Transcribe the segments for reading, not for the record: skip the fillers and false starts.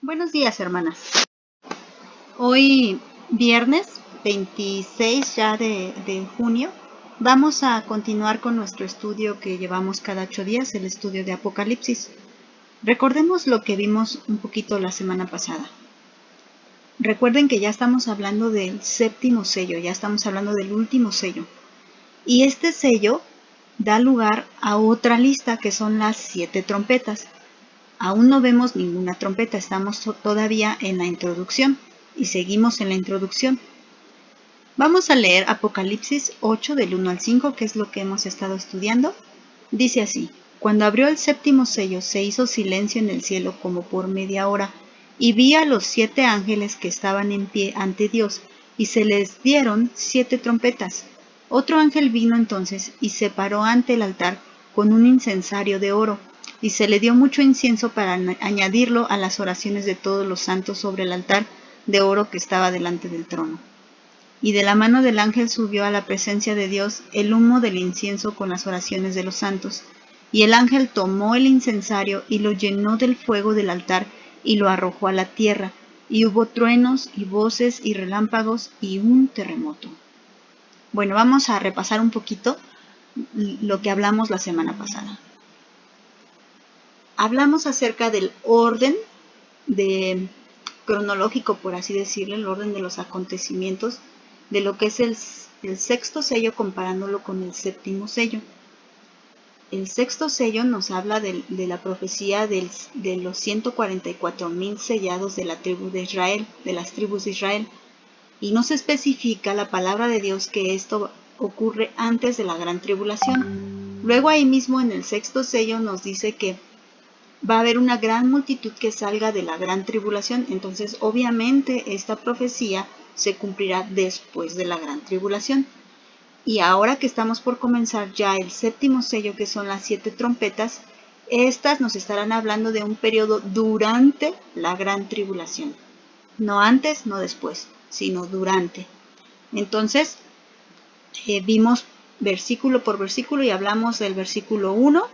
Buenos días, hermanas. Hoy, viernes 26 ya de junio, vamos a continuar con nuestro estudio que llevamos cada 8 días, el estudio de Apocalipsis. Recordemos lo que vimos un poquito la semana pasada. Recuerden que ya estamos hablando del séptimo sello, ya estamos hablando del último sello. Y este sello da lugar a otra lista que son las 7 trompetas. Aún no vemos ninguna trompeta, estamos todavía en la introducción y seguimos en la introducción. Vamos a leer Apocalipsis 8 del 1 al 5, que es lo que hemos estado estudiando. Dice así: Cuando abrió el séptimo sello, se hizo silencio en el cielo como por media hora, y vi a los 7 ángeles que estaban en pie ante Dios, y se les dieron 7 trompetas. Otro ángel vino entonces y se paró ante el altar con un incensario de oro, y se le dio mucho incienso para añadirlo a las oraciones de todos los santos sobre el altar de oro que estaba delante del trono. Y de la mano del ángel subió a la presencia de Dios el humo del incienso con las oraciones de los santos. Y el ángel tomó el incensario y lo llenó del fuego del altar y lo arrojó a la tierra. Y hubo truenos y voces y relámpagos y un terremoto. Bueno, vamos a repasar un poquito lo que hablamos la semana pasada. Hablamos acerca del orden cronológico, por así decirlo, el orden de los acontecimientos de lo que es el sexto sello comparándolo con el séptimo sello. El sexto sello nos habla de la profecía de los 144,000 sellados de la tribu de Israel, de las tribus de Israel, y nos especifica la palabra de Dios que esto ocurre antes de la gran tribulación. Luego ahí mismo en el sexto sello nos dice que va a haber una gran multitud que salga de la gran tribulación, entonces obviamente esta profecía se cumplirá después de la gran tribulación. Y ahora que estamos por comenzar ya el séptimo sello, que son las 7 trompetas, estas nos estarán hablando de un periodo durante la gran tribulación. No antes, no después, sino durante. Entonces, vimos versículo por versículo y hablamos del versículo 1.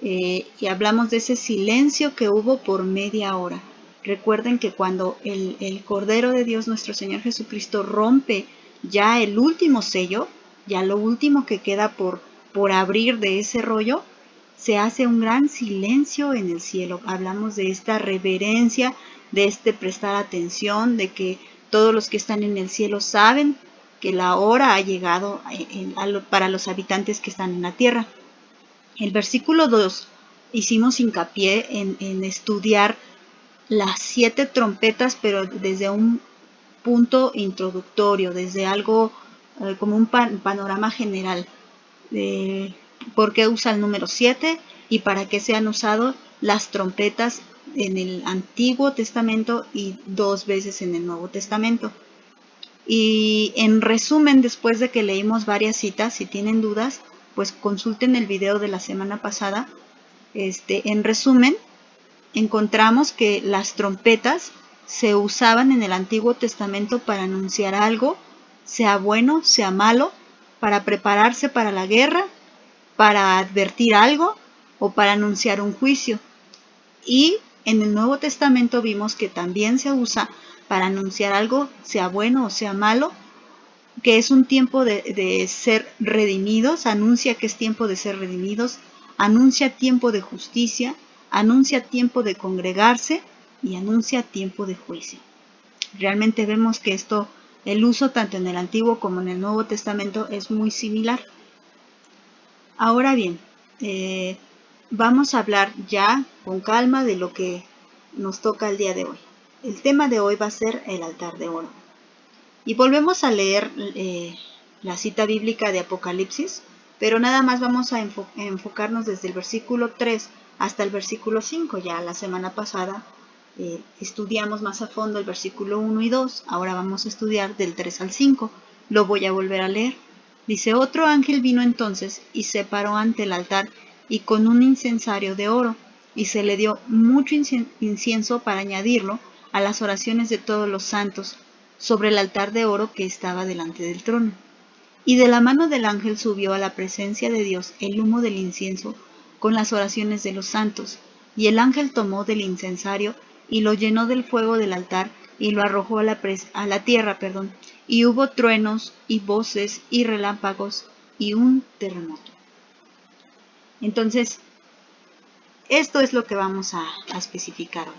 Y hablamos de ese silencio que hubo por media hora. Recuerden que cuando el Cordero de Dios, nuestro Señor Jesucristo, rompe ya el último sello, ya lo último que queda por abrir de ese rollo, se hace un gran silencio en el cielo. Hablamos de esta reverencia, de este prestar atención, de que todos los que están en el cielo saben que la hora ha llegado para los habitantes que están en la tierra. El versículo 2 hicimos hincapié en estudiar las 7 trompetas, pero desde un punto introductorio, desde algo como un panorama general. ¿Por qué usa el número 7 y para qué se han usado las trompetas en el Antiguo Testamento y 2 veces en el Nuevo Testamento? Y en resumen, después de que leímos varias citas, si tienen dudas, pues consulten el video de la semana pasada. En resumen, encontramos que las trompetas se usaban en el Antiguo Testamento para anunciar algo, sea bueno, sea malo, para prepararse para la guerra, para advertir algo o para anunciar un juicio. Y en el Nuevo Testamento vimos que también se usa para anunciar algo, sea bueno o sea malo, que es un tiempo de ser redimidos, anuncia que es tiempo de ser redimidos, anuncia tiempo de justicia, anuncia tiempo de congregarse y anuncia tiempo de juicio. Realmente vemos que el uso tanto en el Antiguo como en el Nuevo Testamento es muy similar. Ahora bien, vamos a hablar ya con calma de lo que nos toca el día de hoy. El tema de hoy va a ser el altar de oro. Y volvemos a leer la cita bíblica de Apocalipsis, pero nada más vamos a enfocarnos desde el versículo 3 hasta el versículo 5. Ya la semana pasada estudiamos más a fondo el versículo 1 y 2, ahora vamos a estudiar del 3 al 5. Lo voy a volver a leer. Dice: otro ángel vino entonces y se paró ante el altar y con un incensario de oro, y se le dio mucho incienso para añadirlo a las oraciones de todos los santos sobre el altar de oro que estaba delante del trono. Y de la mano del ángel subió a la presencia de Dios el humo del incienso con las oraciones de los santos, y el ángel tomó del incensario y lo llenó del fuego del altar y lo arrojó a la tierra, y hubo truenos y voces y relámpagos y un terremoto. Entonces, esto es lo que vamos a especificar hoy.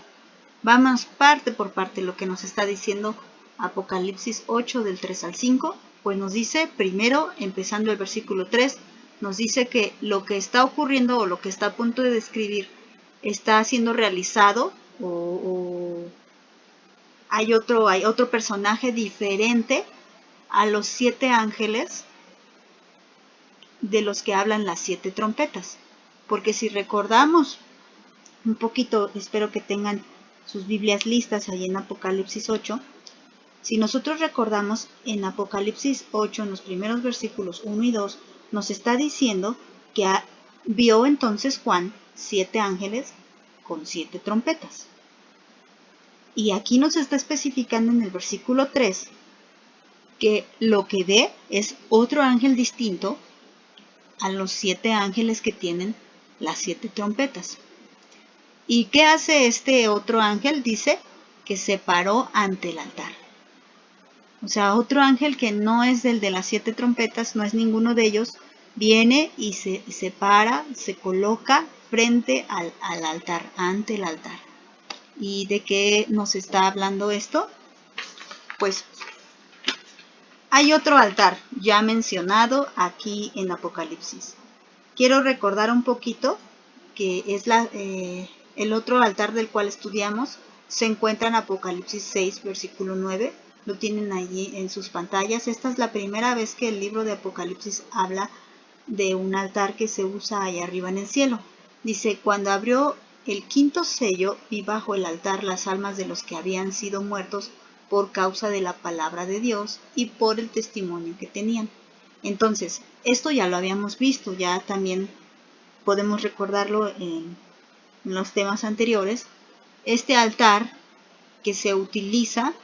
Vamos parte por parte lo que nos está diciendo Apocalipsis 8 del 3 al 5, pues nos dice, primero, empezando el versículo 3, nos dice que lo que está ocurriendo o lo que está a punto de describir está siendo realizado o hay otro personaje diferente a los 7 ángeles de los que hablan las 7 trompetas. Porque si recordamos un poquito, espero que tengan sus Biblias listas ahí en Apocalipsis 8. Si nosotros recordamos en Apocalipsis 8, en los primeros versículos 1 y 2, nos está diciendo que vio entonces Juan 7 ángeles con 7 trompetas. Y aquí nos está especificando en el versículo 3 que lo que ve es otro ángel distinto a los 7 ángeles que tienen las 7 trompetas. ¿Y qué hace este otro ángel? Dice que se paró ante el altar. O sea, otro ángel que no es el de las 7 trompetas, no es ninguno de ellos, viene y se para, se coloca frente al altar, ante el altar. ¿Y de qué nos está hablando esto? Pues hay otro altar ya mencionado aquí en Apocalipsis. Quiero recordar un poquito que es el otro altar del cual estudiamos. Se encuentra en Apocalipsis 6, versículo 9. Lo tienen allí en sus pantallas. Esta es la primera vez que el libro de Apocalipsis habla de un altar que se usa allá arriba en el cielo. Dice, cuando abrió el 5º sello, vi bajo el altar las almas de los que habían sido muertos por causa de la palabra de Dios y por el testimonio que tenían. Entonces, esto ya lo habíamos visto, ya también podemos recordarlo en los temas anteriores. Este altar que se utiliza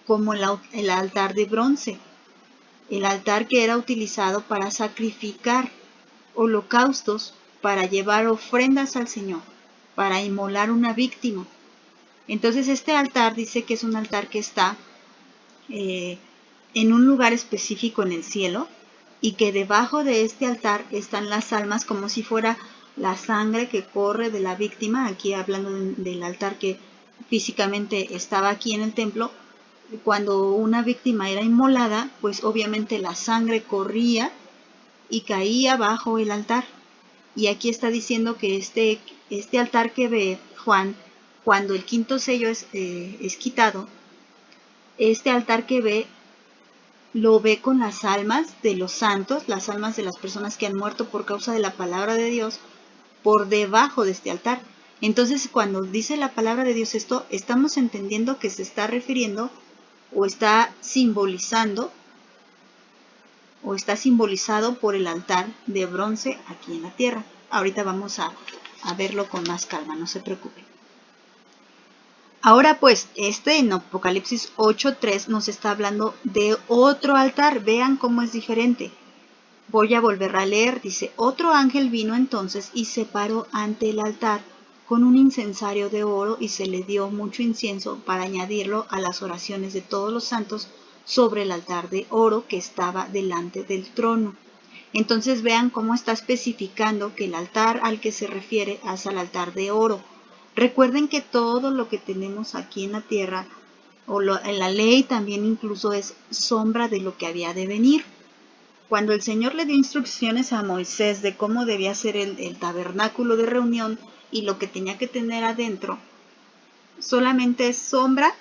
como el altar de bronce, el altar que era utilizado para sacrificar holocaustos, para llevar ofrendas al Señor, para inmolar una víctima. Entonces este altar dice que es un altar que está en un lugar específico en el cielo y que debajo de este altar están las almas como si fuera la sangre que corre de la víctima. Aquí hablando del altar que físicamente estaba aquí en el templo, cuando una víctima era inmolada, pues obviamente la sangre corría y caía bajo el altar. Y aquí está diciendo que este altar que ve Juan, cuando el 5º sello es quitado, este altar que ve, lo ve con las almas de los santos, las almas de las personas que han muerto por causa de la palabra de Dios, por debajo de este altar. Entonces, cuando dice la palabra de Dios esto, estamos entendiendo que se está refiriendo o está simbolizando o está simbolizado por el altar de bronce aquí en la tierra. Ahorita vamos a verlo con más calma, no se preocupen. Ahora pues, en Apocalipsis 8:3 nos está hablando de otro altar. Vean cómo es diferente. Voy a volver a leer. Dice, otro ángel vino entonces y se paró ante el altar con un incensario de oro y se le dio mucho incienso para añadirlo a las oraciones de todos los santos sobre el altar de oro que estaba delante del trono. Entonces vean cómo está especificando que el altar al que se refiere es al altar de oro. Recuerden que todo lo que tenemos aquí en la tierra, en la ley también incluso es sombra de lo que había de venir. Cuando el Señor le dio instrucciones a Moisés de cómo debía ser el tabernáculo de reunión y lo que tenía que tener adentro, solamente es sombra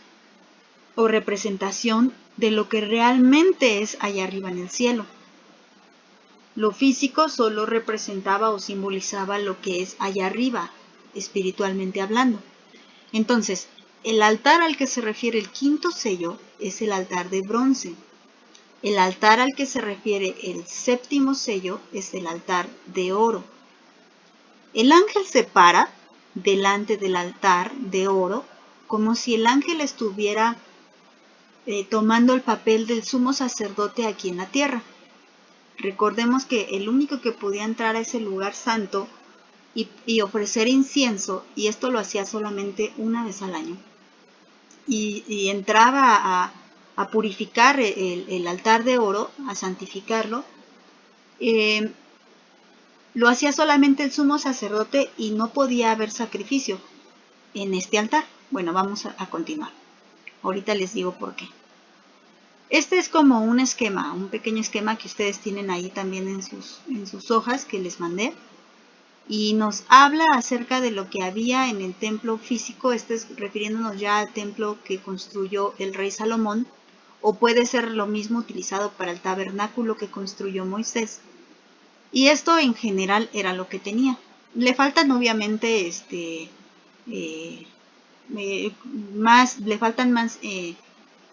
o representación de lo que realmente es allá arriba en el cielo. Lo físico solo representaba o simbolizaba lo que es allá arriba, espiritualmente hablando. Entonces, el altar al que se refiere el 5º sello es el altar de bronce. El altar al que se refiere el 7º sello es el altar de oro. El ángel se para delante del altar de oro como si el ángel estuviera tomando el papel del sumo sacerdote aquí en la tierra. Recordemos que el único que podía entrar a ese lugar santo y ofrecer incienso, y esto lo hacía solamente una vez al año. Y entraba a purificar el altar de oro, a santificarlo. Lo hacía solamente el sumo sacerdote y no podía haber sacrificio en este altar. Bueno, vamos a continuar. Ahorita les digo por qué. Este es como un esquema, un pequeño esquema que ustedes tienen ahí también en sus hojas que les mandé. Y nos habla acerca de lo que había en el templo físico, este es refiriéndonos ya al templo que construyó el rey Salomón, o puede ser lo mismo utilizado para el tabernáculo que construyó Moisés. Y esto en general era lo que tenía. Le faltan obviamente le faltan más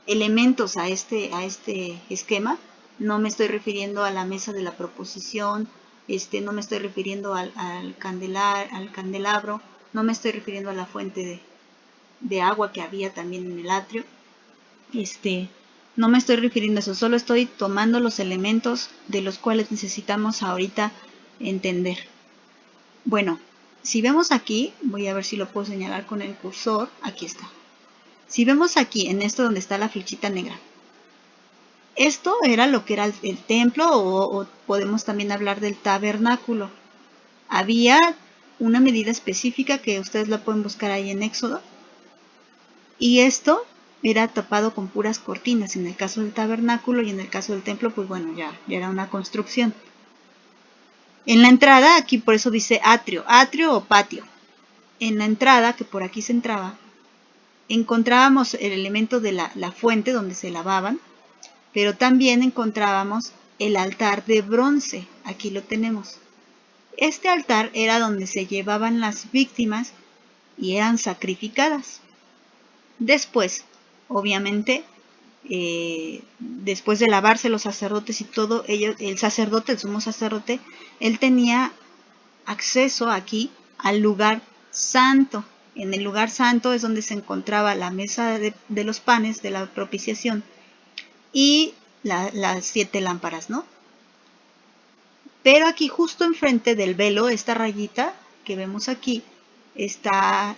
elementos a este esquema. No me estoy refiriendo a la mesa de la proposición, no me estoy refiriendo al candelabro, no me estoy refiriendo a la fuente de agua que había también en el atrio. No me estoy refiriendo a eso, solo estoy tomando los elementos de los cuales necesitamos ahorita entender. Bueno, si vemos aquí, voy a ver si lo puedo señalar con el cursor, aquí está. Si vemos aquí, en esto donde está la flechita negra, esto era lo que era el templo, o podemos también hablar del tabernáculo. Había una medida específica que ustedes la pueden buscar ahí en Éxodo, y esto era tapado con puras cortinas en el caso del tabernáculo, y en el caso del templo, pues bueno, ya era una construcción. En la entrada, aquí por eso dice atrio o patio. En la entrada, que por aquí se entraba, encontrábamos el elemento de la fuente donde se lavaban, pero también encontrábamos el altar de bronce. Aquí lo tenemos. Este altar era donde se llevaban las víctimas y eran sacrificadas. Después, obviamente, después de lavarse los sacerdotes y todo, el sacerdote, el sumo sacerdote, él tenía acceso aquí al lugar santo. En el lugar santo es donde se encontraba la mesa de los panes de la propiciación y las 7 lámparas, ¿no? Pero aquí justo enfrente del velo, esta rayita que vemos aquí, está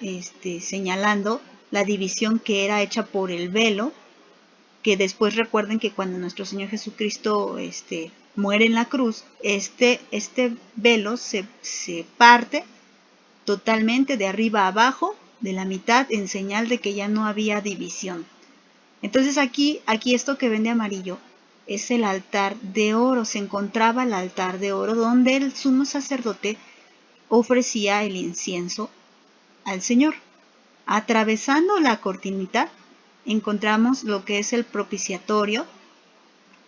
señalando la división que era hecha por el velo, que después recuerden que cuando nuestro Señor Jesucristo muere en la cruz, este velo se parte totalmente de arriba a abajo, de la mitad, en señal de que ya no había división. Entonces aquí esto que ven de amarillo es el altar de oro. Se encontraba el altar de oro donde el sumo sacerdote ofrecía el incienso al Señor. Atravesando la cortinita encontramos lo que es el propiciatorio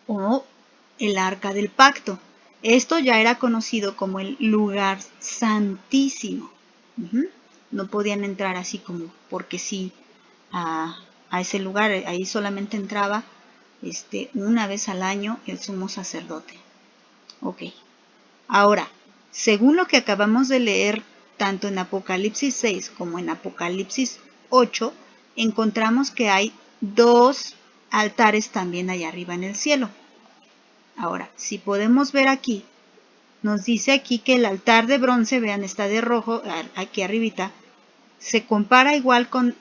o el arca del pacto. Esto ya era conocido como el lugar santísimo. No podían entrar así como porque sí a ese lugar. Ahí solamente entraba una vez al año el sumo sacerdote. Ok. Ahora, según lo que acabamos de leer, tanto en Apocalipsis 6 como en Apocalipsis 8, encontramos que hay 2 altares también allá arriba en el cielo. Ahora, si podemos ver aquí, nos dice aquí que el altar de bronce, vean, está de rojo, aquí arribita, se compara igual con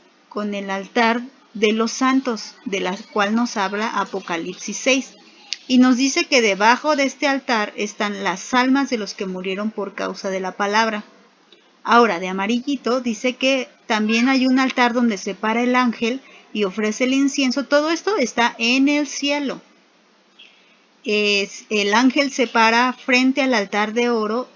el altar de los santos, de la cual nos habla Apocalipsis 6. Y nos dice que debajo de este altar están las almas de los que murieron por causa de la palabra. Ahora, de amarillito, dice que también hay un altar donde se para el ángel y ofrece el incienso. Todo esto está en el cielo. El ángel se para frente al altar de oro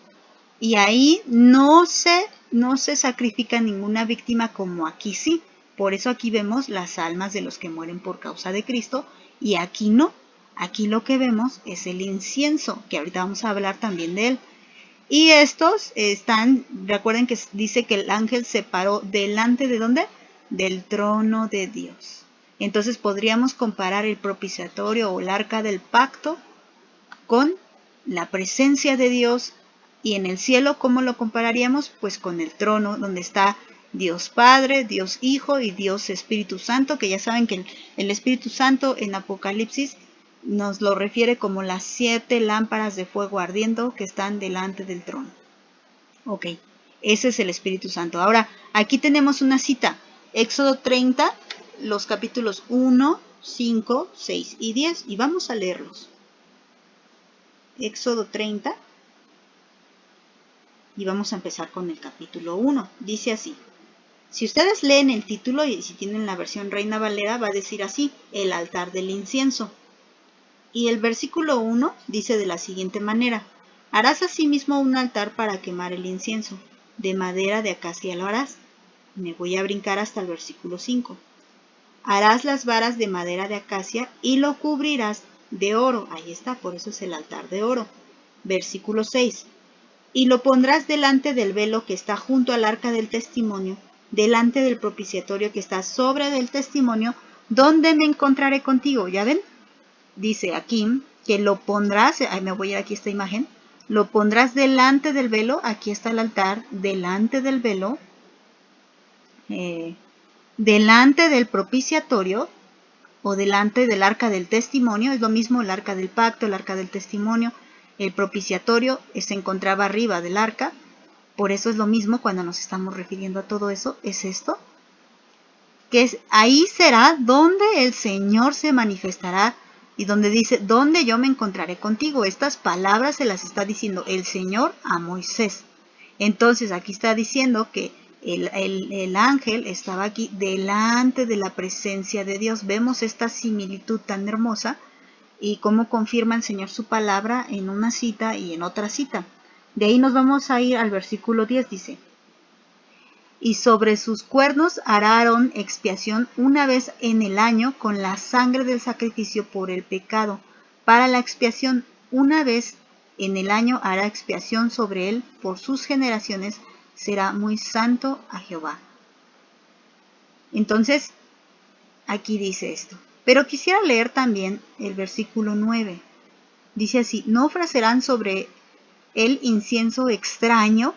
y ahí no se sacrifica ninguna víctima como aquí sí. Por eso aquí vemos las almas de los que mueren por causa de Cristo y aquí no. Aquí lo que vemos es el incienso, que ahorita vamos a hablar también de él. Y estos recuerden que dice que el ángel se paró delante de ¿dónde? Del trono de Dios. Entonces podríamos comparar el propiciatorio o el arca del pacto con la presencia de Dios. Y en el cielo, ¿cómo lo compararíamos? Pues con el trono donde está Dios Padre, Dios Hijo y Dios Espíritu Santo, que ya saben que el Espíritu Santo en Apocalipsis nos lo refiere como las 7 lámparas de fuego ardiendo que están delante del trono. Ok, Ese es el Espíritu Santo. Ahora, aquí tenemos una cita. Éxodo 30, los capítulos 1, 5, 6 y 10. Y vamos a leerlos. Éxodo 30. Y vamos a empezar con el capítulo 1. Dice así. Si ustedes leen el título y si tienen la versión Reina Valera, va a decir así, el altar del incienso. Y el versículo 1 dice de la siguiente manera, harás asimismo un altar para quemar el incienso, de madera de acacia lo harás. Me voy a brincar hasta el versículo 5. Harás las varas de madera de acacia y lo cubrirás de oro. Ahí está, por eso es el altar de oro. Versículo 6. Y lo pondrás delante del velo que está junto al arca del testimonio, delante del propiciatorio que está sobre del testimonio, donde me encontraré contigo. ¿Ya ven? Dice aquí que lo pondrás, me voy a ir aquí a esta imagen, lo pondrás delante del velo, aquí está el altar, delante del velo, delante del propiciatorio o delante del arca del testimonio, es lo mismo el arca del pacto, el arca del testimonio, el propiciatorio se encontraba arriba del arca, por eso es lo mismo cuando nos estamos refiriendo a todo eso, es esto, que es, ahí será donde el Señor se manifestará y donde dice, donde yo me encontraré contigo. Estas palabras se las está diciendo el Señor a Moisés. Entonces aquí está diciendo que el ángel estaba aquí delante de la presencia de Dios. Vemos esta similitud tan hermosa y cómo confirma el Señor su palabra en una cita y en otra cita. De ahí nos vamos a ir al versículo 10, dice, y sobre sus cuernos hará Aarón expiación una vez en el año con la sangre del sacrificio por el pecado. Para la expiación, una vez en el año hará expiación sobre él por sus generaciones, será muy santo a Jehová. Entonces, aquí dice esto. Pero quisiera leer también el versículo 9. Dice así, no ofrecerán sobre él incienso extraño,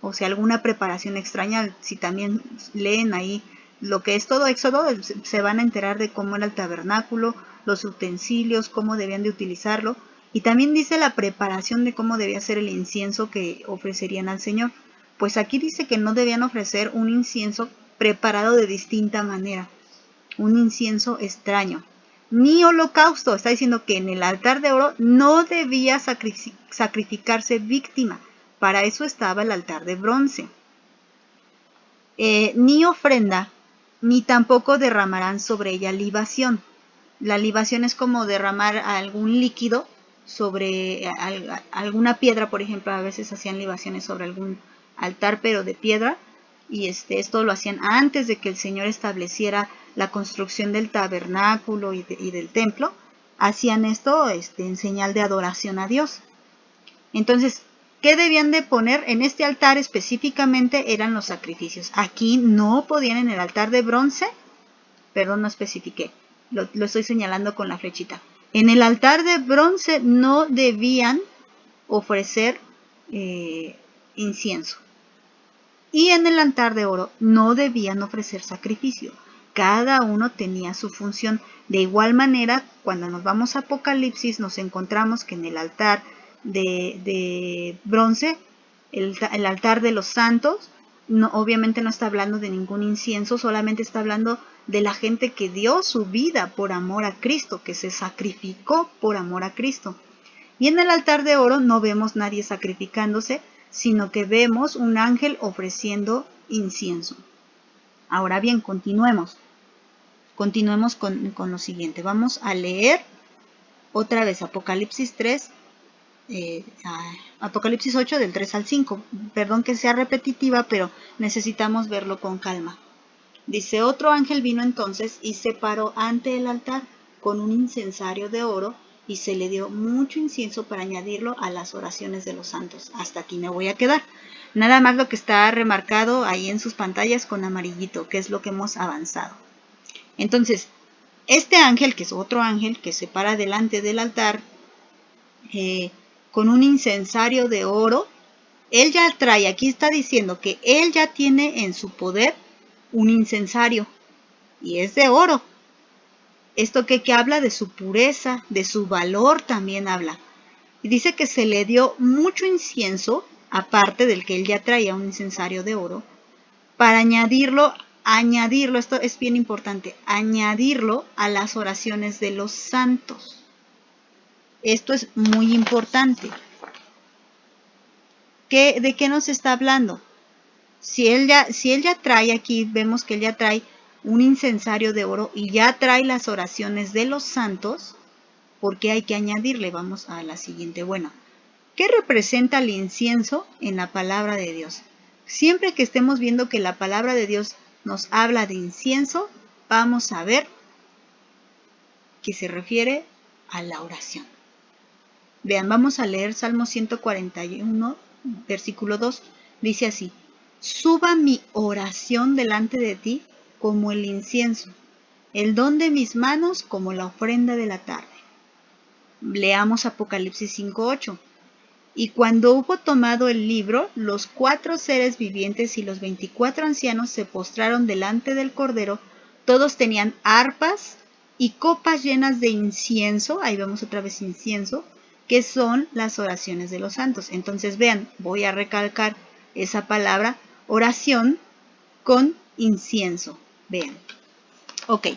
o sea, alguna preparación extraña. Si también leen ahí lo que es todo Éxodo, se van a enterar de cómo era el tabernáculo, los utensilios, cómo debían de utilizarlo. Y también dice la preparación de cómo debía ser el incienso que ofrecerían al Señor. Pues aquí dice que no debían ofrecer un incienso preparado de distinta manera, un incienso extraño. Ni holocausto, está diciendo que en el altar de oro no debía sacrificarse víctima. Para eso estaba el altar de bronce. Ni ofrenda, ni tampoco derramarán sobre ella libación. La libación es como derramar algún líquido sobre alguna piedra, por ejemplo. A veces hacían libaciones sobre algún altar, pero de piedra. Y esto lo hacían antes de que el Señor estableciera la construcción del tabernáculo y del templo. Hacían esto en señal de adoración a Dios. Entonces, ¿qué debían de poner en este altar específicamente? Eran los sacrificios. Aquí no podían en el altar de bronce, perdón, no especifiqué, lo estoy señalando con la flechita. En el altar de bronce no debían ofrecer incienso. Y en el altar de oro no debían ofrecer sacrificio. Cada uno tenía su función. De igual manera, cuando nos vamos a Apocalipsis, nos encontramos que en el altar de bronce, el altar de los santos, obviamente no está hablando de ningún incienso, solamente está hablando de la gente que dio su vida por amor a Cristo, que se sacrificó por amor a Cristo. Y en el altar de oro no vemos nadie sacrificándose, sino que vemos un ángel ofreciendo incienso. Ahora bien, continuemos. Continuemos con lo siguiente. Vamos a leer otra vez Apocalipsis 3, Apocalipsis 8 del 3 al 5. Perdón que sea repetitiva, pero necesitamos verlo con calma. Dice, otro ángel vino entonces y se paró ante el altar con un incensario de oro y se le dio mucho incienso para añadirlo a las oraciones de los santos. Hasta aquí me voy a quedar. Nada más lo que está remarcado ahí en sus pantallas con amarillito, que es lo que hemos avanzado. Entonces, este ángel, que es otro ángel, que se para delante del altar con un incensario de oro, él ya trae, aquí está diciendo que él ya tiene en su poder un incensario y es de oro. Esto que habla de su pureza, de su valor también habla. Y dice que se le dio mucho incienso aparte del que él ya traía, un incensario de oro, para añadirlo, esto es bien importante, añadirlo a las oraciones de los santos. Esto es muy importante. ¿De qué nos está hablando? Si él ya trae aquí, vemos que él ya trae un incensario de oro y ya trae las oraciones de los santos, ¿por qué hay que añadirle? Vamos a la siguiente. Bueno, ¿qué representa el incienso en la palabra de Dios? Siempre que estemos viendo que la palabra de Dios nos habla de incienso, vamos a ver que se refiere a la oración. Vean, vamos a leer Salmo 141, versículo 2. Dice así: suba mi oración delante de ti como el incienso, el don de mis manos como la ofrenda de la tarde. Leamos Apocalipsis 5:8. Y cuando hubo tomado el libro, los 4 seres vivientes y los 24 ancianos se postraron delante del Cordero. Todos tenían arpas y copas llenas de incienso. Ahí vemos otra vez incienso, que son las oraciones de los santos. Entonces vean, voy a recalcar esa palabra, oración con incienso. Vean. Ok.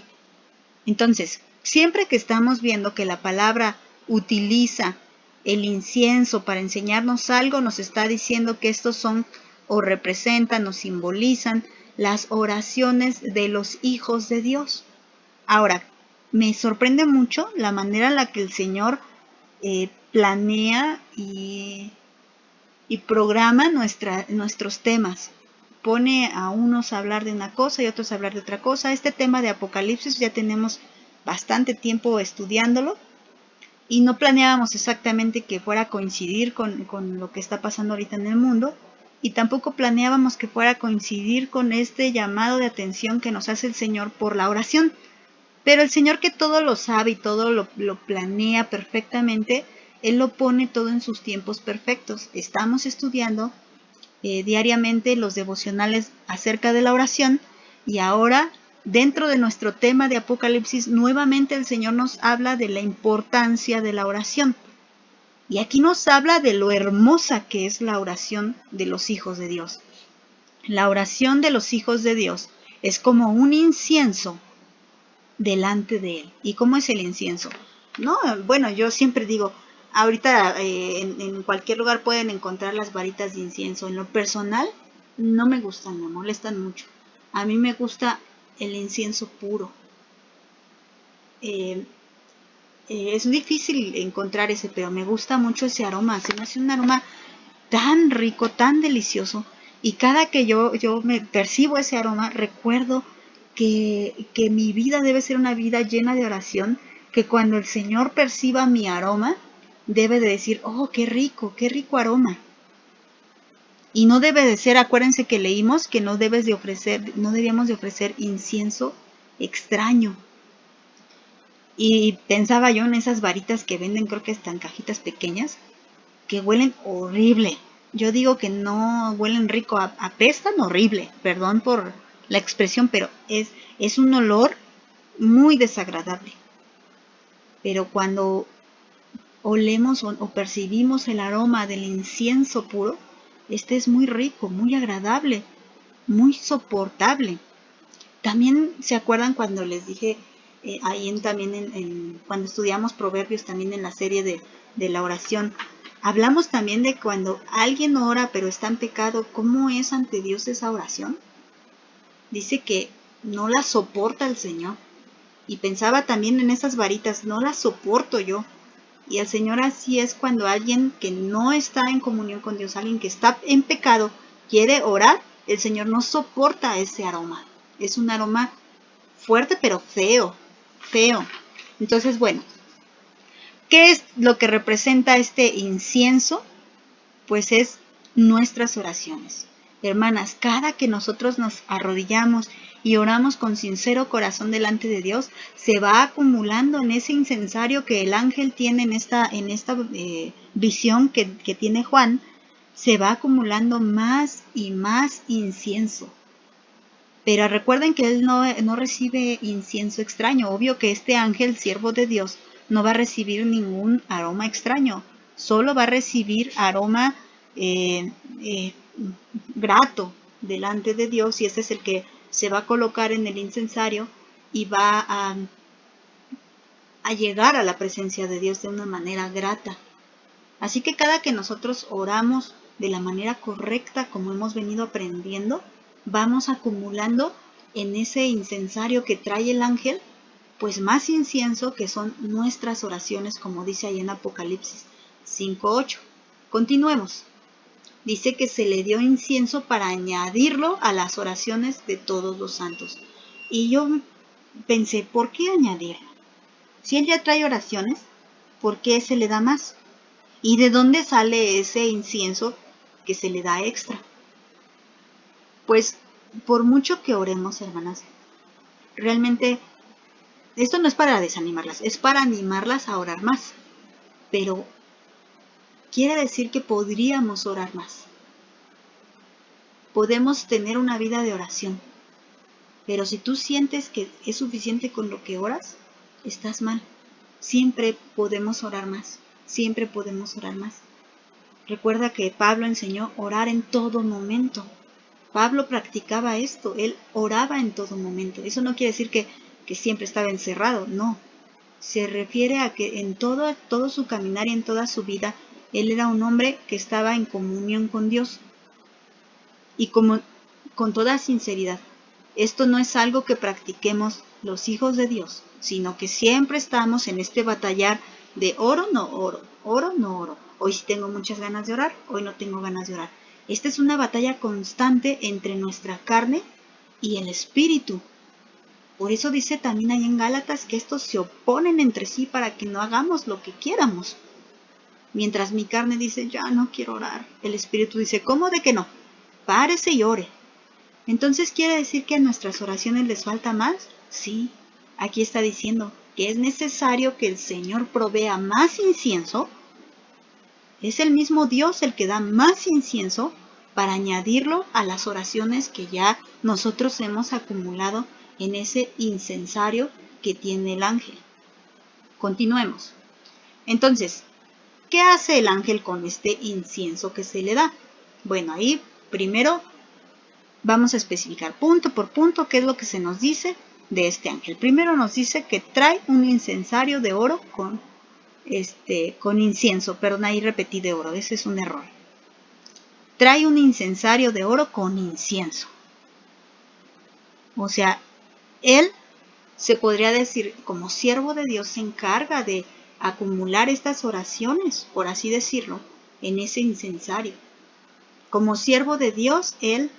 Entonces, siempre que estamos viendo que la palabra utiliza el incienso para enseñarnos algo, nos está diciendo que estos son o representan o simbolizan las oraciones de los hijos de Dios. Ahora, me sorprende mucho la manera en la que el Señor planea y programa nuestros temas. Pone a unos a hablar de una cosa y otros a hablar de otra cosa. Este tema de Apocalipsis ya tenemos bastante tiempo estudiándolo y no planeábamos exactamente que fuera a coincidir con lo que está pasando ahorita en el mundo, y tampoco planeábamos que fuera a coincidir con este llamado de atención que nos hace el Señor por la oración. Pero el Señor, que todo lo sabe y todo lo planea perfectamente, Él lo pone todo en sus tiempos perfectos. Estamos estudiando diariamente los devocionales acerca de la oración, y ahora dentro de nuestro tema de Apocalipsis nuevamente el Señor nos habla de la importancia de la oración, y aquí nos habla de lo hermosa que es la oración de los hijos de Dios. La oración de los hijos de Dios es como un incienso delante de Él. ¿Y cómo es el incienso? No, bueno, yo siempre digo, ahorita en cualquier lugar pueden encontrar las varitas de incienso. En lo personal, no me gustan, me molestan mucho. A mí me gusta el incienso puro. Es difícil encontrar ese, pero me gusta mucho ese aroma. Se me hace un aroma tan rico, tan delicioso. Y cada que yo me percibo ese aroma, recuerdo que mi vida debe ser una vida llena de oración, que cuando el Señor perciba mi aroma, debe de decir, oh, qué rico aroma. Y no debe de ser, acuérdense que leímos que no debíamos de ofrecer incienso extraño. Y pensaba yo en esas varitas que venden, creo que están cajitas pequeñas, que huelen horrible. Yo digo que no huelen rico, apestan horrible, perdón por la expresión, pero es un olor muy desagradable. Pero cuando olemos o percibimos el aroma del incienso puro, este es muy rico, muy agradable, muy soportable. También se acuerdan cuando les dije, ahí también cuando estudiamos Proverbios, también en la serie de la oración, hablamos también de cuando alguien ora pero está en pecado, ¿cómo es ante Dios esa oración? Dice que no la soporta el Señor. Y pensaba también en esas varitas, no las soporto yo. Y el Señor así es cuando alguien que no está en comunión con Dios, alguien que está en pecado, quiere orar, el Señor no soporta ese aroma. Es un aroma fuerte pero feo. Entonces, bueno, ¿qué es lo que representa este incienso? Pues es nuestras oraciones. Hermanas, cada que nosotros nos arrodillamos y oramos con sincero corazón delante de Dios, se va acumulando en ese incensario que el ángel tiene en esta visión que tiene Juan, se va acumulando más y más incienso. Pero recuerden que él no recibe incienso extraño. Obvio que este ángel, siervo de Dios, no va a recibir ningún aroma extraño. Solo va a recibir aroma grato delante de Dios, y ese es el que se va a colocar en el incensario y va a llegar a la presencia de Dios de una manera grata. Así que cada que nosotros oramos de la manera correcta, como hemos venido aprendiendo, vamos acumulando en ese incensario que trae el ángel, pues más incienso, que son nuestras oraciones, como dice ahí en Apocalipsis 5:8. Continuemos. Dice que se le dio incienso para añadirlo a las oraciones de todos los santos. Y yo pensé, ¿por qué añadirlo? Si él ya trae oraciones, ¿por qué se le da más? ¿Y de dónde sale ese incienso que se le da extra? Pues por mucho que oremos, hermanas, realmente esto no es para desanimarlas, es para animarlas a orar más. Pero quiere decir que podríamos orar más. Podemos tener una vida de oración. Pero si tú sientes que es suficiente con lo que oras, estás mal. Siempre podemos orar más. Siempre podemos orar más. Recuerda que Pablo enseñó orar en todo momento. Pablo practicaba esto, él oraba en todo momento. Eso no quiere decir que siempre estaba encerrado, no. Se refiere a que en todo su caminar y en toda su vida, él era un hombre que estaba en comunión con Dios. Y con toda sinceridad, esto no es algo que practiquemos los hijos de Dios, sino que siempre estamos en este batallar de oro, no oro, oro, no oro. Hoy sí tengo muchas ganas de orar, hoy no tengo ganas de orar. Esta es una batalla constante entre nuestra carne y el espíritu. Por eso dice también ahí en Gálatas que estos se oponen entre sí para que no hagamos lo que quieramos. Mientras mi carne dice, ya no quiero orar, el espíritu dice, ¿cómo de que no? Párese y ore. Entonces, ¿quiere decir que a nuestras oraciones les falta más? Sí, aquí está diciendo que es necesario que el Señor provea más incienso. Es el mismo Dios el que da más incienso para añadirlo a las oraciones que ya nosotros hemos acumulado en ese incensario que tiene el ángel. Continuemos. Entonces, ¿qué hace el ángel con este incienso que se le da? Bueno, ahí primero vamos a especificar punto por punto qué es lo que se nos dice de este ángel. Primero nos dice que trae un incensario de oro con incienso. Perdón, ahí repetí de oro, ese es un error. Trae un incensario de oro con incienso. O sea, él se podría decir, como siervo de Dios, se encarga de acumular estas oraciones, por así decirlo, en ese incensario. Como siervo de Dios, él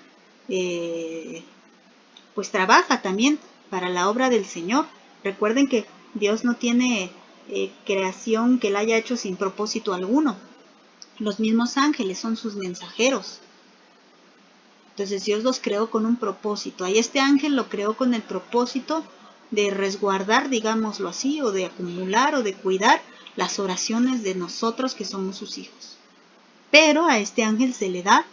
pues trabaja también para la obra del Señor. Recuerden que Dios no tiene creación que él haya hecho sin propósito alguno. Los mismos ángeles son sus mensajeros. Entonces Dios los creó con un propósito. Ahí este ángel lo creó con el propósito de resguardar, digámoslo así, o de acumular o de cuidar las oraciones de nosotros que somos sus hijos. Pero a este ángel se le da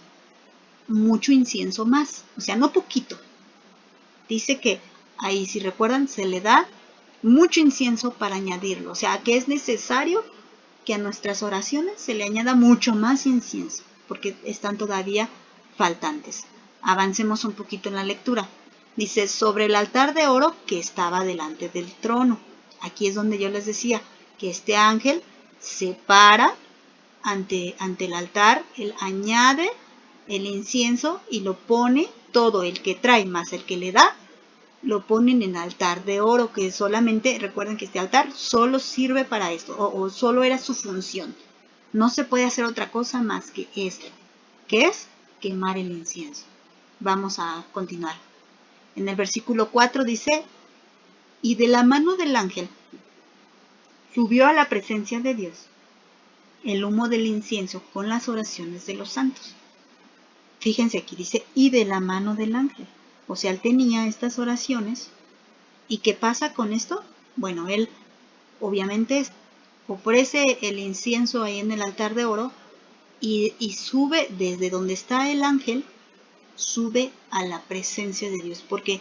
mucho incienso más, o sea, no poquito. Dice que ahí, si recuerdan, se le da mucho incienso para añadirlo. O sea, que es necesario que a nuestras oraciones se le añada mucho más incienso, porque están todavía faltantes. Avancemos un poquito en la lectura. Dice, sobre el altar de oro que estaba delante del trono. Aquí es donde yo les decía que este ángel se para ante el altar, él añade el incienso y lo pone todo, el que trae más el que le da, lo ponen en altar de oro, que solamente, recuerden que este altar solo sirve para esto, o solo era su función. No se puede hacer otra cosa más que esto, que es quemar el incienso. Vamos a continuar. En el versículo 4 dice, y de la mano del ángel subió a la presencia de Dios el humo del incienso con las oraciones de los santos. Fíjense aquí, dice, y de la mano del ángel. O sea, él tenía estas oraciones. ¿Y qué pasa con esto? Bueno, él obviamente ofrece el incienso ahí en el altar de oro y sube desde donde está el ángel, sube a la presencia de Dios. Porque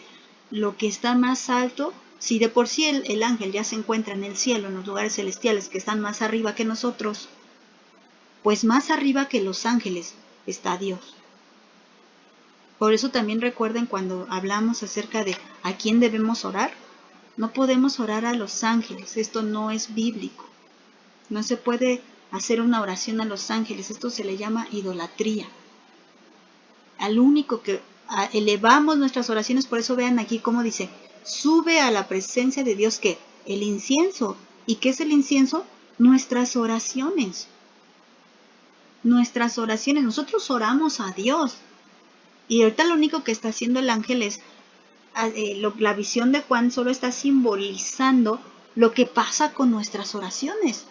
lo que está más alto, si de por sí el ángel ya se encuentra en el cielo, en los lugares celestiales que están más arriba que nosotros, pues más arriba que los ángeles está Dios. Por eso también recuerden cuando hablamos acerca de a quién debemos orar, no podemos orar a los ángeles, esto no es bíblico. No se puede hacer una oración a los ángeles, esto se le llama idolatría. Al único que elevamos nuestras oraciones, por eso vean aquí cómo dice, sube a la presencia de Dios, ¿qué? El incienso. ¿Y qué es el incienso? Nuestras oraciones. Nuestras oraciones, nosotros oramos a Dios. Y ahorita lo único que está haciendo el ángel es, la visión de Juan solo está simbolizando lo que pasa con nuestras oraciones.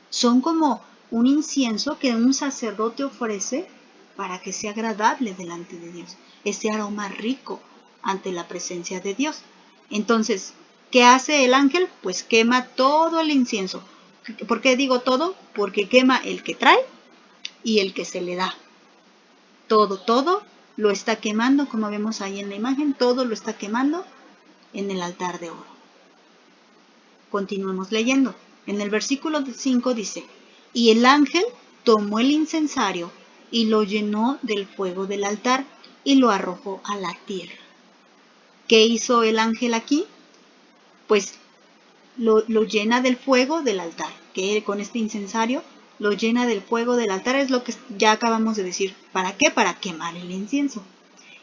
Son como un incienso que un sacerdote ofrece para que sea agradable delante de Dios. Ese aroma rico ante la presencia de Dios. Entonces, ¿qué hace el ángel? Pues quema todo el incienso. ¿Por qué digo todo? Porque quema el que trae y el que se le da. Todo lo está quemando, como vemos ahí en la imagen, todo lo está quemando en el altar de oro. Continuemos leyendo. En el versículo 5 dice, y el ángel tomó el incensario y lo llenó del fuego del altar y lo arrojó a la tierra. ¿Qué hizo el ángel aquí? Pues lo llena del fuego del altar, que con este incensario lo llena del fuego del altar, es lo que ya acabamos de decir. ¿Para qué? Para quemar el incienso.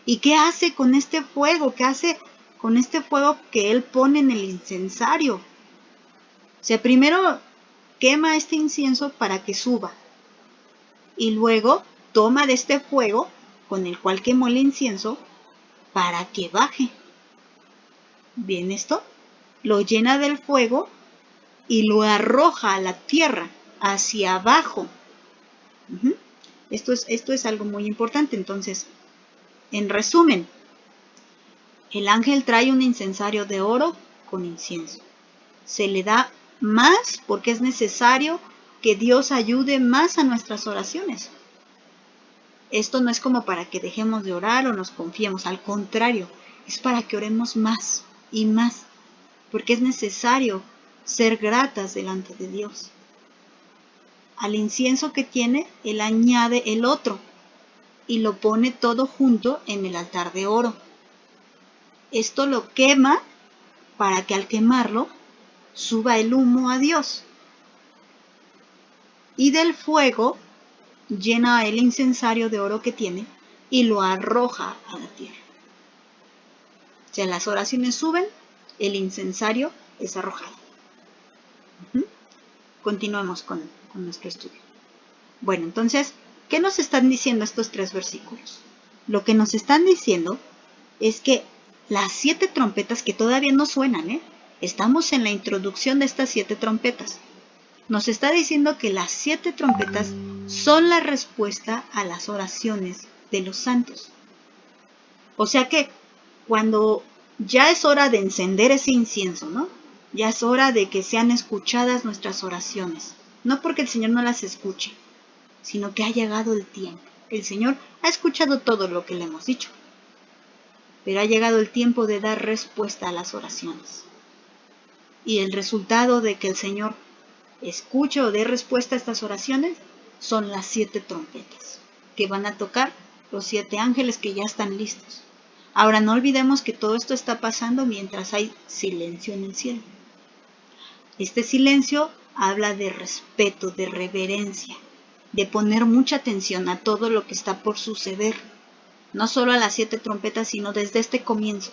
¿Y qué hace con este fuego? ¿Qué hace con este fuego que él pone en el incensario? O sea, primero quema este incienso para que suba. Y luego toma de este fuego con el cual quemó el incienso para que baje. ¿Bien esto? Lo llena del fuego y lo arroja a la tierra, hacia abajo. Esto es algo muy importante. Entonces, en resumen, el ángel trae un incensario de oro con incienso. Se le da más porque es necesario que Dios ayude más a nuestras oraciones. Esto no es como para que dejemos de orar o nos confiemos, al contrario, es para que oremos más y más, porque es necesario ser gratas delante de Dios. Al incienso que tiene, él añade el otro y lo pone todo junto en el altar de oro. Esto lo quema para que al quemarlo suba el humo a Dios. Y del fuego llena el incensario de oro que tiene y lo arroja a la tierra. O sea, las oraciones suben, el incensario es arrojado. Continuemos con nuestro estudio. Bueno, entonces, ¿qué nos están diciendo estos 3 versículos? Lo que nos están diciendo es que las 7 trompetas, que todavía no suenan, estamos en la introducción de estas 7 trompetas. Nos está diciendo que las 7 trompetas son la respuesta a las oraciones de los santos. O sea que cuando ya es hora de encender ese incienso, ¿no? Ya es hora de que sean escuchadas nuestras oraciones. No porque el Señor no las escuche, sino que ha llegado el tiempo. El Señor ha escuchado todo lo que le hemos dicho, pero ha llegado el tiempo de dar respuesta a las oraciones. Y el resultado de que el Señor escuche o dé respuesta a estas oraciones son las 7 trompetas que van a tocar los 7 ángeles que ya están listos. Ahora no olvidemos que todo esto está pasando mientras hay silencio en el cielo. Este silencio habla de respeto, de reverencia, de poner mucha atención a todo lo que está por suceder. No solo a las 7 trompetas, sino desde este comienzo.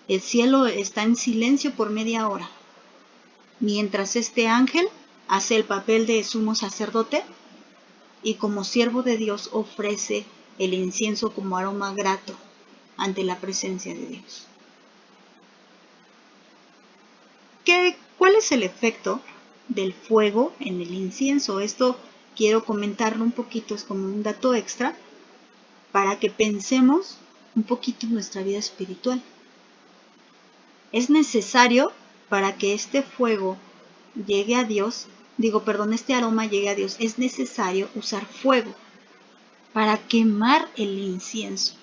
El cielo está en silencio por media hora, mientras este ángel hace el papel de sumo sacerdote y como siervo de Dios ofrece el incienso como aroma grato ante la presencia de Dios. ¿Cuál es el efecto del fuego en el incienso? Esto quiero comentarlo un poquito, es como un dato extra para que pensemos un poquito en nuestra vida espiritual. Es necesario para que este fuego llegue a Dios, este aroma llegue a Dios, es necesario usar fuego para quemar el incienso.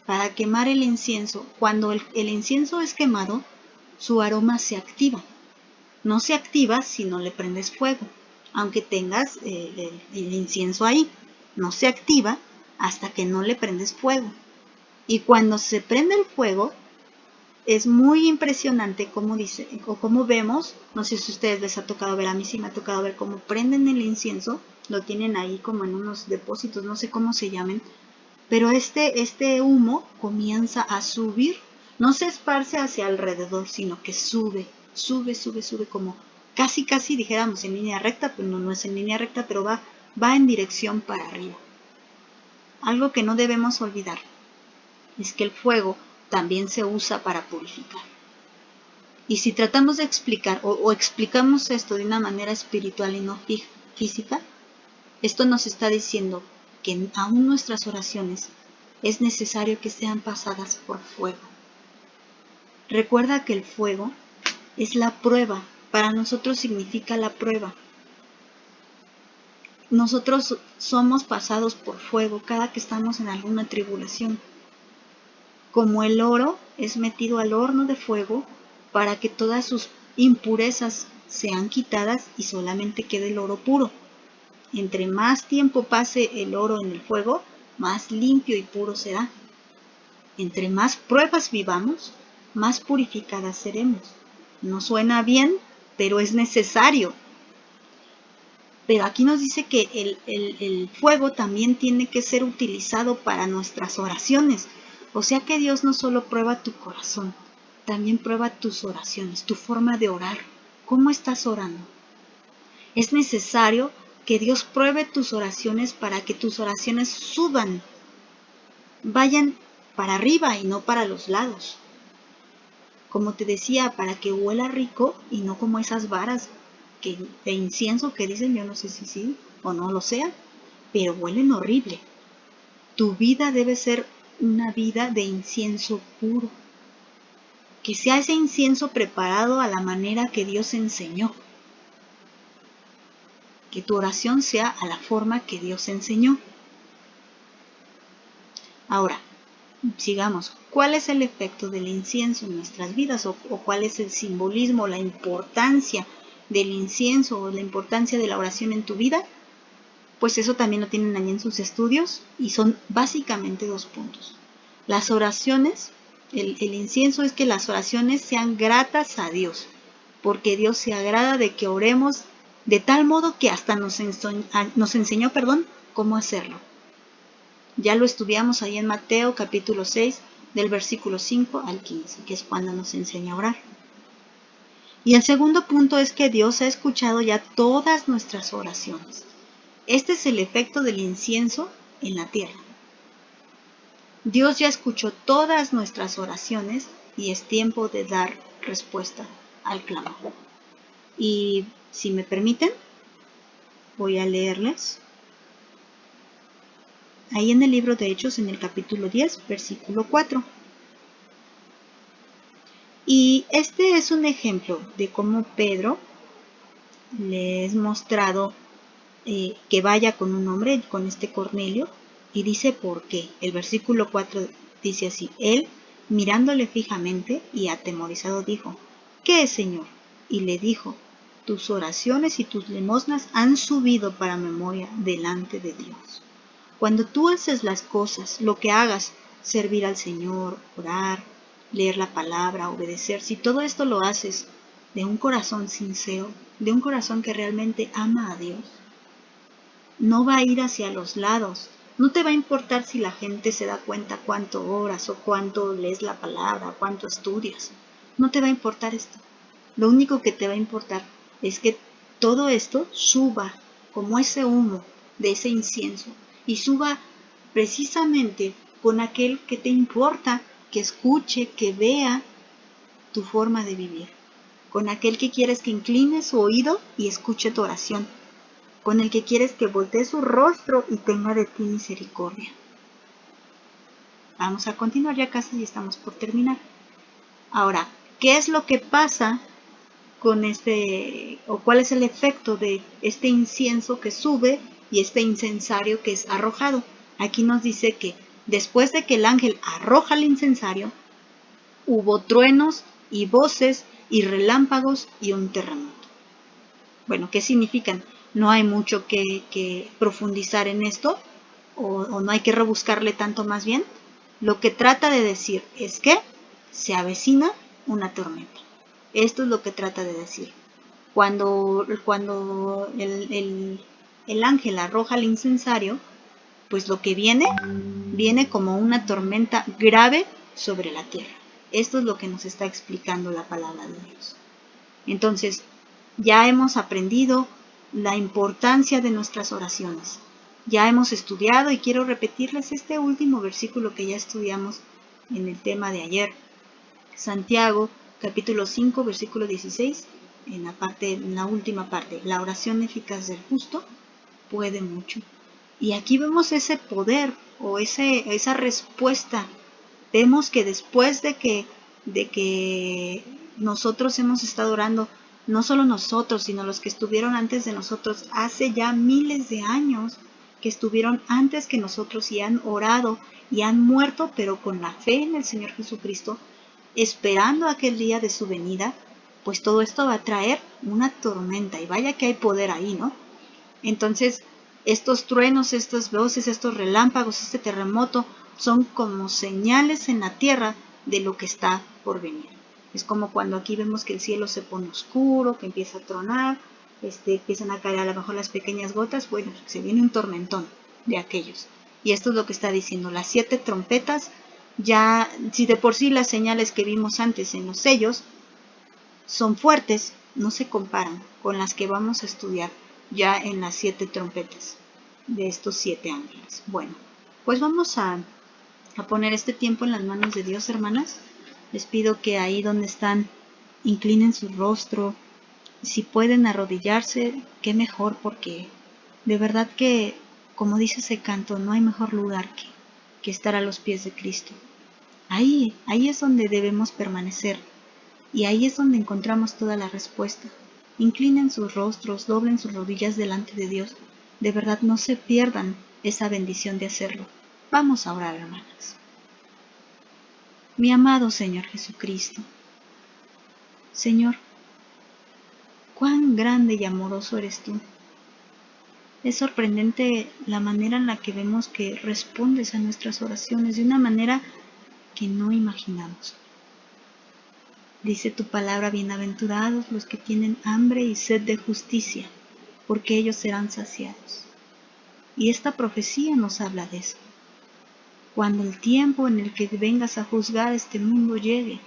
Para quemar el incienso, cuando el incienso es quemado, su aroma se activa. No se activa si no le prendes fuego. aunque tengas el incienso ahí. No se activa hasta que no le prendes fuego. Y cuando se prende el fuego, es muy impresionante como dice, o como vemos, no sé si a ustedes les ha tocado ver, a mí sí me ha tocado ver cómo prenden el incienso, lo tienen ahí como en unos depósitos, no sé cómo se llamen, pero este humo comienza a subir, no se esparce hacia alrededor, sino que sube, como casi dijéramos en línea recta, pero no es en línea recta, pero va en dirección para arriba. Algo que no debemos olvidar es que el fuego también se usa para purificar. Y si tratamos de explicar o explicamos esto de una manera espiritual y no física, esto nos está diciendo que aún nuestras oraciones es necesario que sean pasadas por fuego. Recuerda que el fuego es la prueba, para nosotros significa la prueba. Nosotros somos pasados por fuego cada que estamos en alguna tribulación. Como el oro es metido al horno de fuego para que todas sus impurezas sean quitadas y solamente quede el oro puro. Entre más tiempo pase el oro en el fuego, más limpio y puro será. Entre más pruebas vivamos, más purificadas seremos. No suena bien, pero es necesario. Pero aquí nos dice que el fuego también tiene que ser utilizado para nuestras oraciones. O sea que Dios no solo prueba tu corazón, también prueba tus oraciones, tu forma de orar. ¿Cómo estás orando? Es necesario que Dios pruebe tus oraciones para que tus oraciones suban, vayan para arriba y no para los lados. Como te decía, para que huela rico y no como esas varas de incienso que dicen, yo no sé si sí o no lo sea, pero huelen horrible. Tu vida debe ser una vida de incienso puro. Que sea ese incienso preparado a la manera que Dios enseñó. Que tu oración sea a la forma que Dios enseñó. Ahora, sigamos. ¿Cuál es el efecto del incienso en nuestras vidas? ¿O cuál es el simbolismo, la importancia del incienso o la importancia de la oración en tu vida? Pues eso también lo tienen allí en sus estudios y son básicamente 2 puntos. Las oraciones, el incienso es que las oraciones sean gratas a Dios, porque Dios se agrada de que oremos de tal modo que hasta nos enseñó cómo hacerlo. Ya lo estudiamos ahí en Mateo capítulo 6, del versículo 5 al 15, que es cuando nos enseña a orar. Y el segundo punto es que Dios ha escuchado ya todas nuestras oraciones. Este es el efecto del incienso en la tierra. Dios ya escuchó todas nuestras oraciones y es tiempo de dar respuesta al clamor. Y si me permiten, voy a leerles. Ahí en el libro de Hechos, en el capítulo 10, versículo 4. Y este es un ejemplo de cómo Pedro le es mostrado que vaya con un hombre, con este Cornelio, y dice por qué. El versículo 4 dice así: él, mirándole fijamente y atemorizado, dijo: ¿qué es, Señor? Y le dijo: tus oraciones y tus limosnas han subido para memoria delante de Dios. Cuando tú haces las cosas, lo que hagas, servir al Señor, orar, leer la palabra, obedecer, si todo esto lo haces de un corazón sincero, de un corazón que realmente ama a Dios, no va a ir hacia los lados. No te va a importar si la gente se da cuenta cuánto oras o cuánto lees la palabra, cuánto estudias. No te va a importar esto. Lo único que te va a importar es que todo esto suba como ese humo de ese incienso y suba precisamente con aquel que te importa, que escuche, que vea tu forma de vivir, con aquel que quieres que incline su oído y escuche tu oración, con el que quieres que voltee su rostro y tenga de ti misericordia. Vamos a continuar, ya casi estamos por terminar. Ahora, ¿qué es lo que pasa con o cuál es el efecto de este incienso que sube y este incensario que es arrojado? Aquí nos dice que después de que el ángel arroja el incensario, hubo truenos y voces y relámpagos y un terremoto. Bueno, ¿qué significan? No hay mucho que profundizar en esto, o no hay que rebuscarle tanto más bien. Lo que trata de decir es que se avecina una tormenta. Esto es lo que trata de decir. Cuando el ángel arroja el incensario, pues lo que viene como una tormenta grave sobre la tierra. Esto es lo que nos está explicando la palabra de Dios. Entonces, ya hemos aprendido la importancia de nuestras oraciones. Ya hemos estudiado y quiero repetirles este último versículo que ya estudiamos en el tema de ayer. Santiago, capítulo 5, versículo 16, en la última parte. La oración eficaz del justo puede mucho. Y aquí vemos ese poder o esa respuesta. Vemos que después de que nosotros hemos estado orando, no solo nosotros, sino los que estuvieron antes de nosotros, hace ya miles de años que estuvieron antes que nosotros y han orado y han muerto, pero con la fe en el Señor Jesucristo, esperando aquel día de su venida, pues todo esto va a traer una tormenta y vaya que hay poder ahí, ¿no? Entonces, estos truenos, estas voces, estos relámpagos, este terremoto, son como señales en la tierra de lo que está por venir. Es como cuando aquí vemos que el cielo se pone oscuro, que empieza a tronar, empiezan a caer a lo mejor las pequeñas gotas, bueno, se viene un tormentón de aquellos. Y esto es lo que está diciendo, las 7 trompetas, ya, si de por sí las señales que vimos antes en los sellos son fuertes, no se comparan con las que vamos a estudiar ya en las 7 trompetas de estos 7 ángeles. Bueno, pues vamos a poner este tiempo en las manos de Dios, hermanas. Les pido que ahí donde están inclinen su rostro. Si pueden arrodillarse, qué mejor, porque de verdad que, como dice ese canto, no hay mejor lugar que estar a los pies de Cristo. Ahí es donde debemos permanecer. Y ahí es donde encontramos toda la respuesta. Inclinen sus rostros, doblen sus rodillas delante de Dios. De verdad no se pierdan esa bendición de hacerlo. Vamos a orar, hermanas. Mi amado Señor Jesucristo, Señor, cuán grande y amoroso eres tú. Es sorprendente la manera en la que vemos que respondes a nuestras oraciones de una manera que no imaginamos. Dice tu palabra, bienaventurados los que tienen hambre y sed de justicia, porque ellos serán saciados. Y esta profecía nos habla de eso. Cuando el tiempo en el que vengas a juzgar este mundo llegue,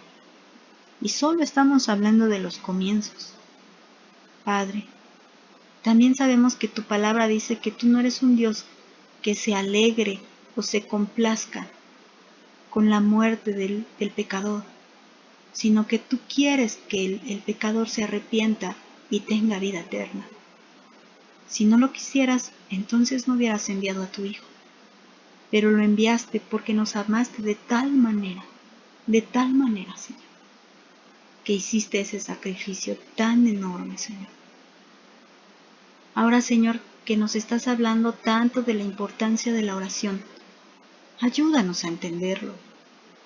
y solo estamos hablando de los comienzos. Padre, también sabemos que tu palabra dice que tú no eres un Dios que se alegre o se complazca con la muerte del pecador, sino que tú quieres que el pecador se arrepienta y tenga vida eterna. Si no lo quisieras, entonces no hubieras enviado a tu Hijo, pero lo enviaste porque nos amaste de tal manera, Señor, que hiciste ese sacrificio tan enorme, Señor. Ahora, Señor, que nos estás hablando tanto de la importancia de la oración, ayúdanos a entenderlo,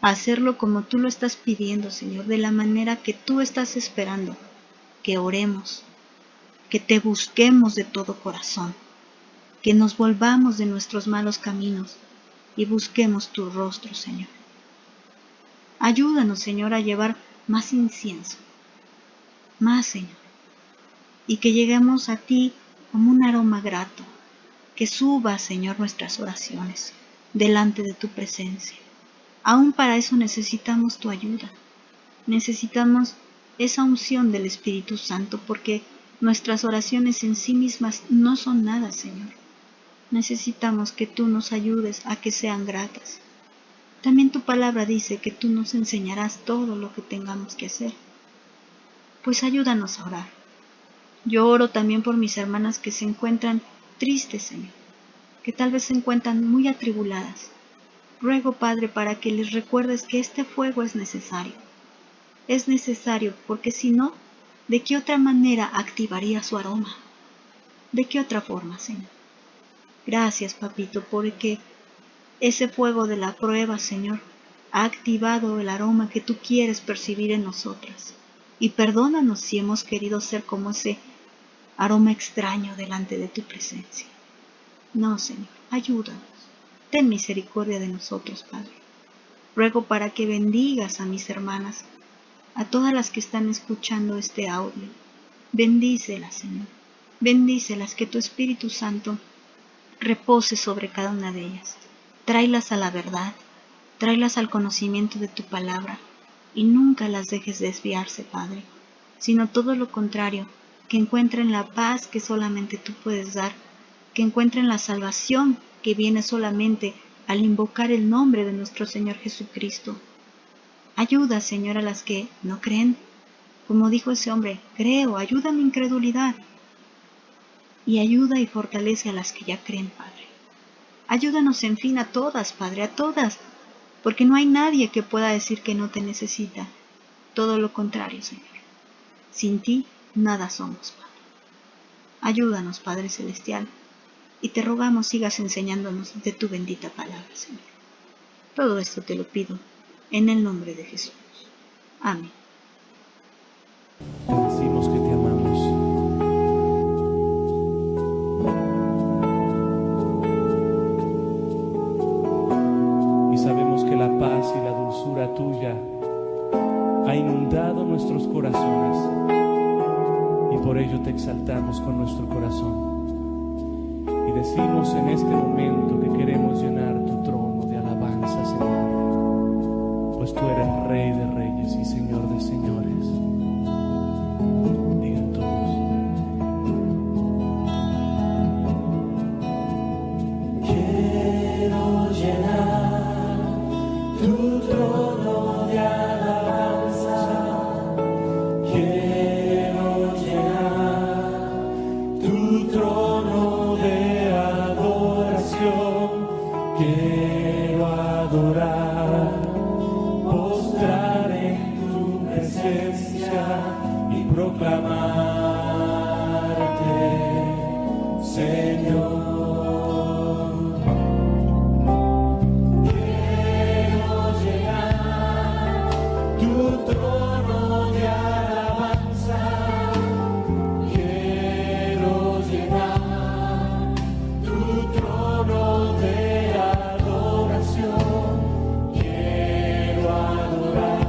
a hacerlo como tú lo estás pidiendo, Señor, de la manera que tú estás esperando, que oremos, que te busquemos de todo corazón, que nos volvamos de nuestros malos caminos y busquemos tu rostro, Señor. Ayúdanos, Señor, a llevar más incienso, más, Señor, y que lleguemos a ti como un aroma grato, que suba, Señor, nuestras oraciones delante de tu presencia. Aún para eso necesitamos tu ayuda, necesitamos esa unción del Espíritu Santo, porque nuestras oraciones en sí mismas no son nada, Señor. Necesitamos que tú nos ayudes a que sean gratas. También tu palabra dice que tú nos enseñarás todo lo que tengamos que hacer. Pues ayúdanos a orar. Yo oro también por mis hermanas que se encuentran tristes, Señor, que tal vez se encuentran muy atribuladas. Ruego, Padre, para que les recuerdes que este fuego es necesario. Es necesario porque si no, ¿de qué otra manera activaría su aroma? ¿De qué otra forma, Señor? Gracias, Papito, porque ese fuego de la prueba, Señor, ha activado el aroma que tú quieres percibir en nosotras. Y perdónanos si hemos querido ser como ese aroma extraño delante de tu presencia. No, Señor, ayúdanos. Ten misericordia de nosotros, Padre. Ruego para que bendigas a mis hermanas, a todas las que están escuchando este audio. Bendícelas, Señor. Bendícelas, que tu Espíritu Santo repose sobre cada una de ellas. Tráelas a la verdad, tráelas al conocimiento de tu palabra y nunca las dejes desviarse, Padre, sino todo lo contrario, que encuentren la paz que solamente tú puedes dar, que encuentren la salvación que viene solamente al invocar el nombre de nuestro Señor Jesucristo. Ayuda, Señor, a las que no creen. Como dijo ese hombre, creo, ayuda a mi incredulidad. Y ayuda y fortalece a las que ya creen, Padre. Ayúdanos, en fin, a todas, Padre, a todas, porque no hay nadie que pueda decir que no te necesita. Todo lo contrario, Señor. Sin ti, nada somos, Padre. Ayúdanos, Padre Celestial, y te rogamos sigas enseñándonos de tu bendita palabra, Señor. Todo esto te lo pido en el nombre de Jesús. Amén. Te decimos que te amamos. Y sabemos que la paz y la dulzura tuya ha inundado nuestros corazones. Y por ello te exaltamos con nuestro corazón. Y decimos en este momento que queremos llenar tu trono de alabanza, Señor. Pues tú eres Rey de reyes y Señor de señores. Digan todos. Quiero llenar tu trono de alabanza. Quiero llenar tu trono de adoración. Quiero adorar, postrar en tu presencia y proclamarte, Señor. Quiero llenar tu trono de alabanza. Quiero llenar tu trono de adoración. Quiero adorar,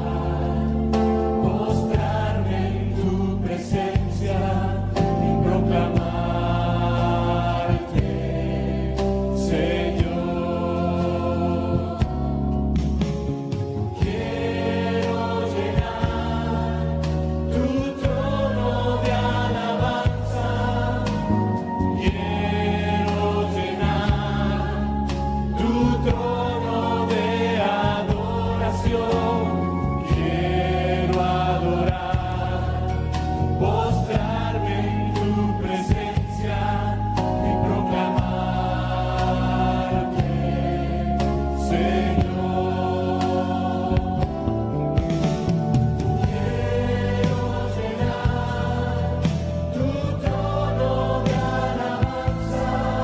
postrarme en tu presencia y proclamarte, Señor. Quiero llenar tu trono de alabanza. Quiero llenar tu trono de adoración. Quiero adorar, postrarme en tu presencia y proclamarte, Señor. Quiero llenar tu trono de alabanza.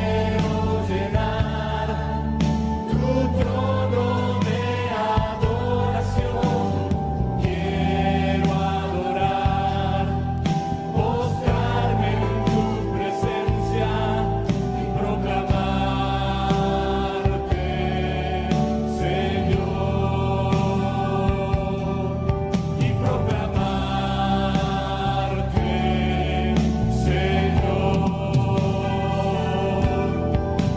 Quiero llenar tu trono de adoración. Quiero adorar, postrarme en tu presencia y proclamarte, Señor. Y proclamarte, Señor.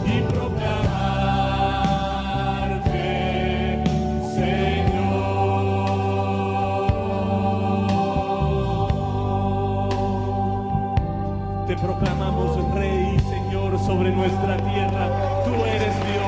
Y proclamarte, Señor. Te proclamamos Rey y Señor sobre nuestra tierra. Tú eres Dios.